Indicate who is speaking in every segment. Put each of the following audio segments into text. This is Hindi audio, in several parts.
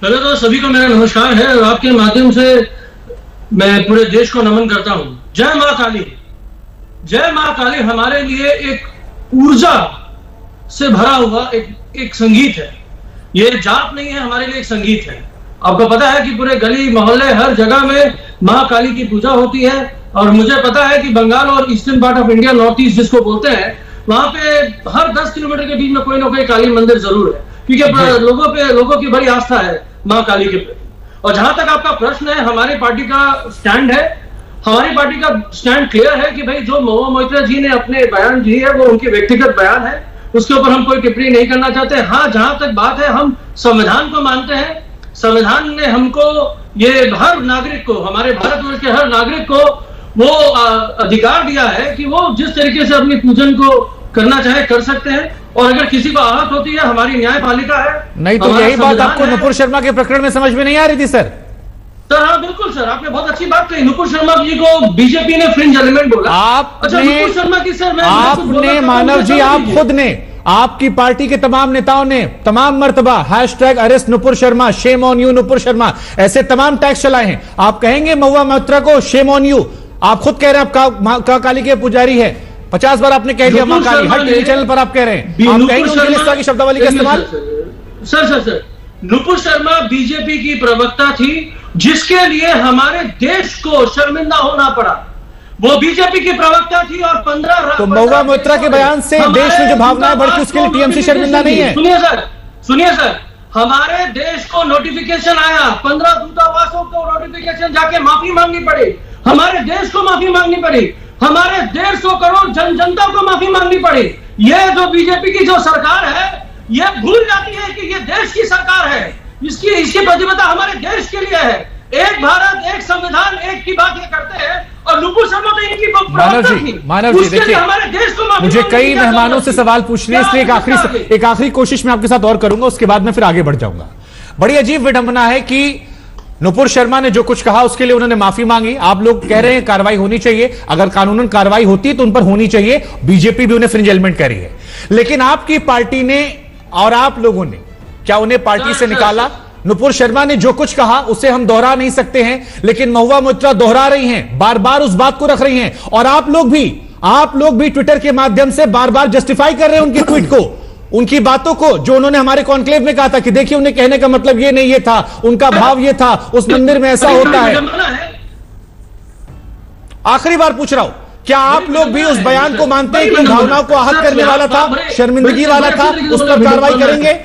Speaker 1: पहले तो सभी को मेरा नमस्कार है और आपके माध्यम से मैं पूरे देश को नमन करता हूं। जय मां काली। जय मां काली हमारे लिए एक ऊर्जा से भरा हुआ एक संगीत है। ये जाप नहीं है, हमारे लिए एक संगीत है। आपको पता है कि पूरे गली मोहल्ले हर जगह में मां काली की पूजा होती है और मुझे पता है कि बंगाल और eastern part of India, north east जिसको बोलते हैं, वहां पे हर 10 किलोमीटर के बीच में कोई ना कोई काली मंदिर जरूर है, क्योंकि लोगों की बड़ी आस्था है मां काली के प्रति। और जहां तक आपका प्रश्न है, हमारी पार्टी का स्टैंड है, हमारी पार्टी का स्टैंड क्लियर है कि भाई जो महुआ मोइत्रा जी ने अपने बयान दिए है वो उनके व्यक्तिगत बयान है, उसके ऊपर हम कोई टिप्पणी नहीं करना चाहते। हाँ, जहां तक बात है, हम संविधान को मानते हैं। संविधान ने हमको ये हर नागरिक को, हमारे भारतवर्ष के हर नागरिक को वो अधिकार दिया है कि वो जिस तरीके से अपनी पूजन को करना चाहे कर सकते हैं। और अगर किसी को आहत होती है, हमारी न्यायपालिका है।
Speaker 2: नहीं तो यही बात आपको नुपुर शर्मा के प्रकरण में समझ में नहीं आ रही थी सर?
Speaker 1: सर हाँ, बिल्कुल सर, आपने बहुत अच्छी बात कही। नुपुर शर्मा जी को बीजेपी ने फ्रिंज एलिमेंट बोला।
Speaker 2: अच्छा,
Speaker 1: नुपुर शर्मा की सर
Speaker 2: आपने, मानव जी, आप खुद ने, आपकी पार्टी के तमाम नेताओं ने तमाम मर्तबा #arrest Nupur Sharma, shame on you Nupur Sharma, ऐसे तमाम टैग्स चलाए हैं। आप कहेंगे महुआ मोइत्रा को शेम ऑन यू? आप खुद कह रहे हैं आप काली के पुजारी है, 50 बार आपने कह दिया मां काली, हर टीवी चैनल पर आप कह रहे हैं। आप कहेंगे उनकी इस तरह की शब्दावली का इस्तेमाल?
Speaker 1: सर नुपुर शर्मा बीजेपी की प्रवक्ता थी, जिसके लिए हमारे देश को शर्मिंदा होना पड़ा। वो बीजेपी की प्रवक्ता थी और 15
Speaker 2: तो महुआ मोइत्रा के बयान से देश में जो भावनाएं बढ़ती, उसके लिए टीएमसी शर्मिंदा नहीं है?
Speaker 1: सुनिए सर, हमारे देश को नोटिफिकेशन आया, 15 दूतावासों को नोटिफिकेशन जाके माफी मांगनी पड़ी, हमारे देश को माफी मांगनी पड़ी, हमारे 150 करोड़ जनता को माफी मांगनी पड़ी। ये जो बीजेपी की जो सरकार है, ये भूल जाती है कि ये देश की सरकार है, इसकी प्रतिबद्धता हमारे देश के लिए है। एक भारत, एक संविधान, एक की बात ये करते हैं। और नुपुर शर्मा तो इनकी
Speaker 2: मानव जी देखिए,
Speaker 1: हमारे देश को
Speaker 2: मुझे कई मेहमानों से सवाल पूछने, इसलिए एक आखिरी कोशिश मैं आपके साथ और करूंगा, उसके बाद मैं फिर आगे बढ़ जाऊंगा। बड़ी अजीब विडंबना है कि नुपुर शर्मा ने जो कुछ कहा उसके लिए उन्होंने माफी मांगी। आप लोग कह रहे हैं कार्रवाई होनी चाहिए, अगर कानूनन कार्रवाई होती है तो उन पर होनी चाहिए। बीजेपी भी उन्हें फ्रिंज एलिमेंट कह रही है, लेकिन आपकी पार्टी ने और आप लोगों ने क्या उन्हें पार्टी से निकाला? नुपुर शर्मा ने जो कुछ कहा उसे हम दोहरा नहीं सकते हैं, लेकिन महुआ मोइत्रा दोहरा रही हैं, बार बार उस बात को रख रही हैं। और आप लोग भी ट्विटर के माध्यम से बार बार जस्टिफाई कर रहे हैं उनके ट्वीट को, उनकी बातों को, जो उन्होंने हमारे कॉन्क्लेव में कहा था कि देखिए उन्हें कहने का मतलब ये नहीं, ये था उनका भाव, ये था उस मंदिर में ऐसा होता है। आखिरी बार पूछ रहा हूं, क्या आप लोग भी उस बयान को मानते हैं कि भावनाओं को आहत करने वाला था, शर्मिंदगी वाला था, उस पर कार्रवाई करेंगे?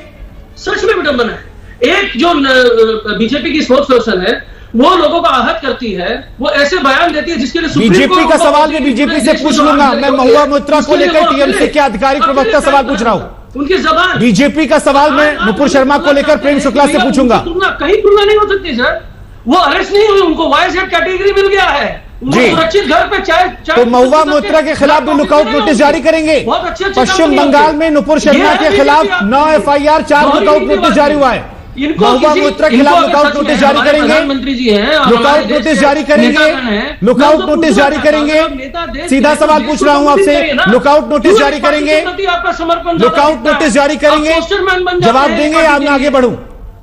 Speaker 1: सच में विडंबना है। एक जो बीजेपी की स्पोक्स पर्सन है, वो लोगों को आहत करती है, वो ऐसे बयान देती है जिसके लिए
Speaker 2: बीजेपी का सवाल मैं बीजेपी से पूछ लूंगा। मैं महुआ मोइत्रा को लेकर टीएमसी के आधिकारिक प्रवक्ता सवाल पूछ रहा हूं।
Speaker 1: उनकी जबान,
Speaker 2: बीजेपी का सवाल मैं नुपुर शर्मा को लेकर प्रेम शुक्ला से पूछूंगा।
Speaker 1: कहीं तुलना नहीं हो सकती सर, वो अरेस्ट नहीं हुई, उनको वाईजेड कैटेगरी मिल गया है जी, सुरक्षित घर पे चाय।
Speaker 2: तो महुआ मोइत्रा के खिलाफ भी लुकआउट नोटिस जारी करेंगे। पश्चिम बंगाल में नुपुर शर्मा के खिलाफ 9 FIR, 4 लुकआउट नोटिस जारी हुआ है। महुआ मोइत्रा के खिलाफ लुकआउट नोटिस जारी करेंगे,
Speaker 1: प्रधानमंत्री जी हैं,
Speaker 2: लुकआउट नोटिस जारी करेंगे, लुकआउट नोटिस जारी करेंगे। सीधा सवाल पूछ रहा हूं आपसे, लुकआउट नोटिस जारी करेंगे, लुकआउट नोटिस जारी करेंगे, जवाब देंगे या मैं आगे बढ़ूं?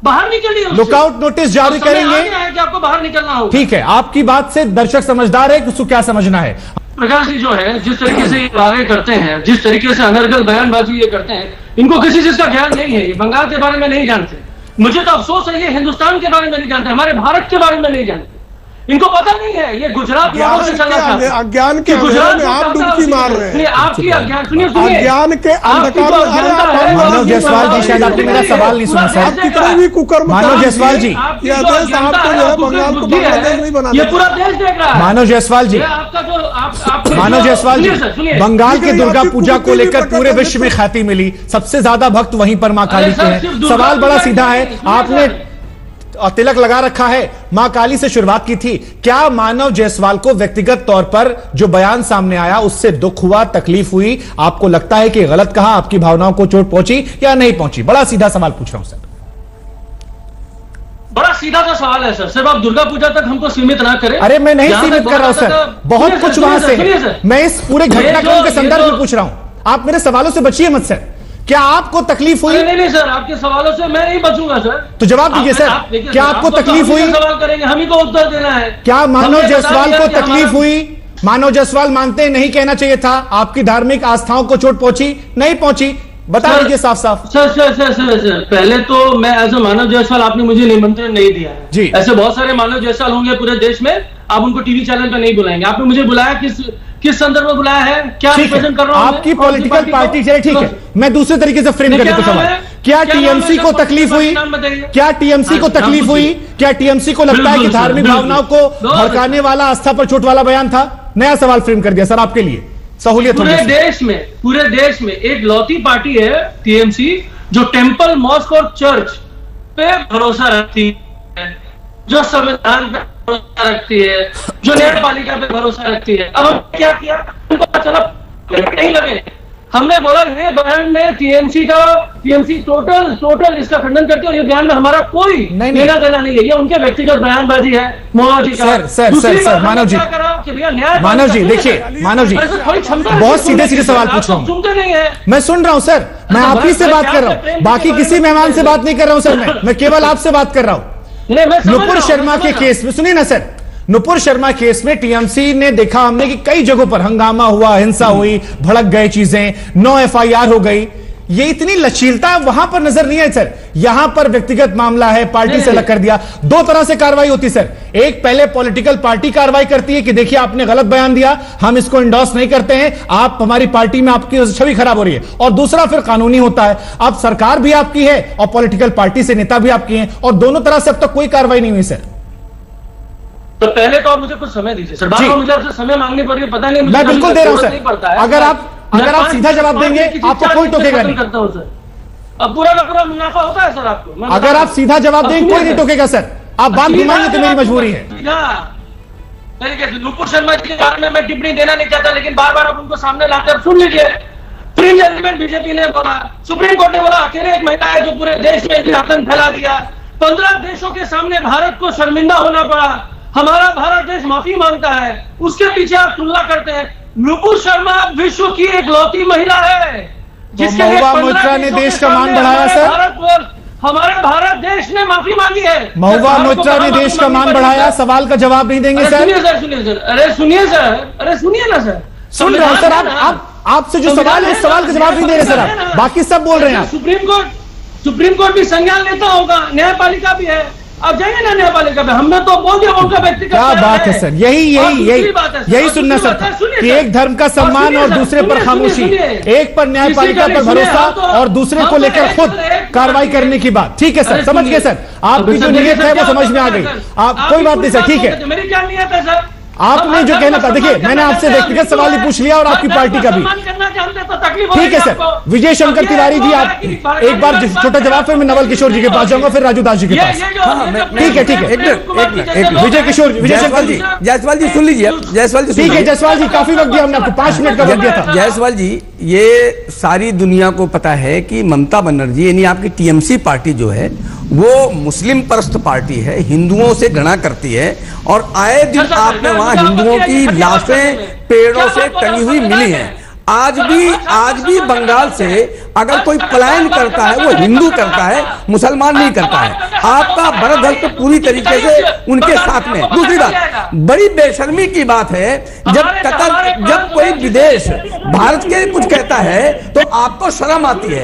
Speaker 1: बाहर निकलिए,
Speaker 2: लुकआउट नोटिस जारी करेंगे
Speaker 1: कि आपको बाहर निकलना हो।
Speaker 2: ठीक है, आपकी बात से दर्शक समझदार है, उसको क्या समझना है?
Speaker 1: प्रकाश जी जो है, जिस तरीके से आगे करते हैं, जिस तरीके से अनर्गल बयानबाजी ये करते हैं, इनको किसी चीज का ख्याल नहीं है। ये बंगाल के बारे में नहीं जानते, मुझे तो अफसोस है, ये हिंदुस्तान के बारे में नहीं जानते, हमारे भारत के बारे में नहीं जानते, इनको पता नहीं है। ये गुजरात मॉडल से चला था,
Speaker 3: अज्ञान के गुजरात में आप डुबकी मार रहे हैं।
Speaker 1: आपकी अज्ञान, सुनिए
Speaker 3: अज्ञान के अंधकार में
Speaker 2: मानव जायसवाल जी, शायद आपने मेरा सवाल नहीं सुना सर।
Speaker 3: कितने भी कुकर्म
Speaker 2: मानव जायसवाल जी,
Speaker 3: ये देश आपको जो है बंगाल को बांग्लादेश नहीं बना,
Speaker 1: ये पूरा देश देख रहा है।
Speaker 2: मानव जायसवाल जी,
Speaker 1: आपका जो
Speaker 2: मानव जायसवाल जी, बंगाल के दुर्गा पूजा को लेकर पूरे विश्व में ख्याति मिली, सबसे ज्यादा भक्त वहीं पर मां काली के हैं। सवाल बड़ा सीधा है, आपने तिलक लगा रखा है, मां काली से शुरुआत की थी। क्या मानव जायसवाल को व्यक्तिगत तौर पर जो बयान सामने आया उससे दुख हुआ, तकलीफ हुई? आपको लगता है कि गलत कहा, आपकी भावनाओं को चोट पहुंची या नहीं पहुंची? बड़ा सीधा सवाल पूछ रहा हूं सर।
Speaker 1: बड़ा सीधा सा सवाल है सर, सिर्फ आप दुर्गा पूजा तक हमको सीमित ना करें।
Speaker 2: अरे मैं नहीं सीमित कर रहा हूं सर, बहुत कुछ वहां से, मैं इस पूरे घटनाक्रम के संदर्भ में पूछ रहा हूं, आप मेरे सवालों से बचिए मत सर। क्या आपको तकलीफ हुई?
Speaker 1: नहीं सर, आपके सवालों से मैं नहीं बचूंगा सर।
Speaker 2: तो जवाब दीजिए सर, क्या आपको तकलीफ हुई?
Speaker 1: सवाल करेंगे, हम ही को उत्तर देना है।
Speaker 2: क्या मानव जायसवाल को तकलीफ हुई? मानव जायसवाल मानते हैं नहीं कहना चाहिए था, आपकी धार्मिक आस्थाओं को चोट पहुंची नहीं पहुंची? बता दीजिए साफ साफ।
Speaker 1: सर, पहले तो मैं एज ए मानव जायसवाल, आपने मुझे निमंत्रण नहीं दिया है
Speaker 2: जी।
Speaker 1: ऐसे बहुत सारे मानव जायसवाल होंगे पूरे देश में, आप उनको टीवी चैनल पे नहीं बुलाएंगे। आपने मुझे बुलाया किस संदर्भ में बुलाया है? क्या रिप्रेजेंट कर रहा हूं?
Speaker 2: आपकी पॉलिटिकल पार्टी चले, ठीक है, मैं दूसरे तरीके से फ्रेम कर देता हूं सवाल। क्या टीएमसी को तकलीफ हुई? क्या टीएमसी को तकलीफ हुई? क्या टीएमसी को लगता है कि धार्मिक भावनाओं को भड़काने वाला, आस्था पर चोट वाला बयान था? नया सवाल फ्रेम कर दिया सर आपके लिए, सहूलियत
Speaker 1: पूरे देश में एक लौती पार्टी है टीएमसी जो टेंपल, मॉस्क और चर्च पे भरोसा रखती है, जो संविधान पे भरोसा रखती है, जो न्यायपालिका पे भरोसा रखती है। अब हम क्या किया, उनको चला नहीं लगे, हमने बोला ये बयान में टीएमसी टोटल इसका खंडन करते हैं और ये बयान में हमारा कोई लेना देना नहीं है, ये उनके व्यक्तिगत बयानबाजी है।
Speaker 2: सर मानव जी देखिए, मानव जी बहुत सीधे सीधे सवाल पूछ रहा हूँ,
Speaker 1: सुनते नहीं है।
Speaker 2: मैं सुन रहा हूँ सर, मैं आप ही से बात कर रहा हूँ, बाकी किसी मेहमान से बात नहीं कर रहा हूँ सर, मैं केवल आपसे बात कर रहा हूँ। नुपुर शर्मा के केस में सुनिए ना सर, नुपुर शर्मा केस में टीएमसी ने देखा हमने कि कई जगहों पर हंगामा हुआ, हिंसा हुई, भड़क गए चीजें, 9 एफआईआर हो गई। ये इतनी लचीलता वहां पर नजर नहीं है सर। यहां पर व्यक्तिगत मामला है, पार्टी से अलग कर दिया। दो तरह से कार्रवाई होती सर, एक पहले पॉलिटिकल पार्टी कार्रवाई करती है कि देखिए आपने गलत बयान दिया, हम इसको इंडोर्स नहीं करते हैं, आप हमारी पार्टी में आपकी छवि खराब हो रही है, और दूसरा फिर कानूनी होता है। अब सरकार भी आपकी है और पॉलिटिकल पार्टी से नेता भी आपकी हैं, और दोनों तरह से अब तक कोई कार्रवाई नहीं हुई सर।
Speaker 1: तो पहले तो आप मुझे कुछ समय दीजिए सर, बार-बार मुझे आपसे समय मांगनी पड़ रही है, पता नहीं मुझे
Speaker 2: मैं बिल्कुल दे रहा हूं सर, अगर आप सीधा जवाब देंगे आपको कोई टोकेगा नहीं।
Speaker 1: करता हूं सर, अब पूरा का पूरा मुनाफा होता है सर आपको।
Speaker 2: अगर आप सीधा जवाब देंगे कोई नहीं टोकेगा सर, आप बात घुमाएंगे तो मेरी मजबूरी है।
Speaker 1: नुपुर शर्मा जी के बारे में मैं टिप्पणी देना नहीं चाहता, लेकिन बार बार आप उनको सामने लाकर सुन लीजिए। फ्रिंज एलिमेंट बीजेपी ने बोला, सुप्रीम कोर्ट ने बोला अकेले एक महिला है जो पूरे देश में आतंक फैला दिया, 15 देशों के सामने भारत को शर्मिंदा होना पड़ा, हमारा भारत देश माफी मांगता है, उसके पीछे आप तुलना करते हैं। नुपुर शर्मा विश्व की एक लौती महिला है जिसके लिए
Speaker 2: महुआ मोइत्रा ने देश का मान बढ़ाया सर,
Speaker 1: हमारे भारत देश ने माफी मांगी है।
Speaker 2: महुआ मोइत्रा ने देश का मान बढ़ाया, सवाल का जवाब नहीं देंगे सर?
Speaker 1: सुनिए सर, अरे सुनिए ना सर,
Speaker 2: सुन रहे हैं सर, आपसे जो सवाल है उस सवाल का जवाब नहीं दे रहे सर आप, बाकी सब बोल रहे हैं आप।
Speaker 1: सुप्रीम कोर्ट भी संज्ञान लेता होगा, न्यायपालिका भी है, आप जाइए ना न्यायपालिका पे, हमने तो बोल दिया उनका व्यक्तिगत
Speaker 2: क्या बात है सर, यही सुनना सर कि एक धर्म का सम्मान और दूसरे पर खामोशी, एक पर न्यायपालिका पर भरोसा और दूसरे को लेकर खुद कार्रवाई करने की बात। ठीक है सर, समझ गए सर, आपकी जो नीयत है वो समझ में आ गई, आप कोई बात नहीं सर, ठीक है।
Speaker 1: मेरी क्या नीयत है सर?
Speaker 2: आपने जो कहना था, देखिए मैंने आपसे व्यक्तिगत सवाल ही पूछ लिया और आपकी पार्टी का भी, ठीक है सर। विजय शंकर तिवारी जी, आप एक बार छोटा जवाब, फिर मैं नवल किशोर जी के पास जाऊंगा, फिर राजू दास जी के पास। ठीक है विजय शंकर जी,
Speaker 4: जायसवाल जी सुन लीजिए, जायसवाल जी
Speaker 2: ठीक है, जायसवाल जी काफी वक्त दिया हमने आपको, 5 मिनट का वक्त दिया था।
Speaker 4: जायसवाल जी, ये सारी दुनिया को पता है कि ममता बनर्जी यानी आपकी टीएमसी पार्टी जो है वो मुस्लिम परस्त पार्टी है, हिंदुओं से घृणा करती है, और आए दिन आपने वहां हिंदुओं की लाशें पेड़ों से टंगी हुई मिली हैं। आज भी बंगाल से अगर कोई पलायन करता है वो हिंदू करता है, मुसलमान नहीं करता है। आपका भरत हस्त पूरी तरीके से उनके साथ में। दूसरी बात, बड़ी बेशर्मी की बात है, जब कोई विदेश भारत के कुछ कहता है तो आपको शर्म आती है।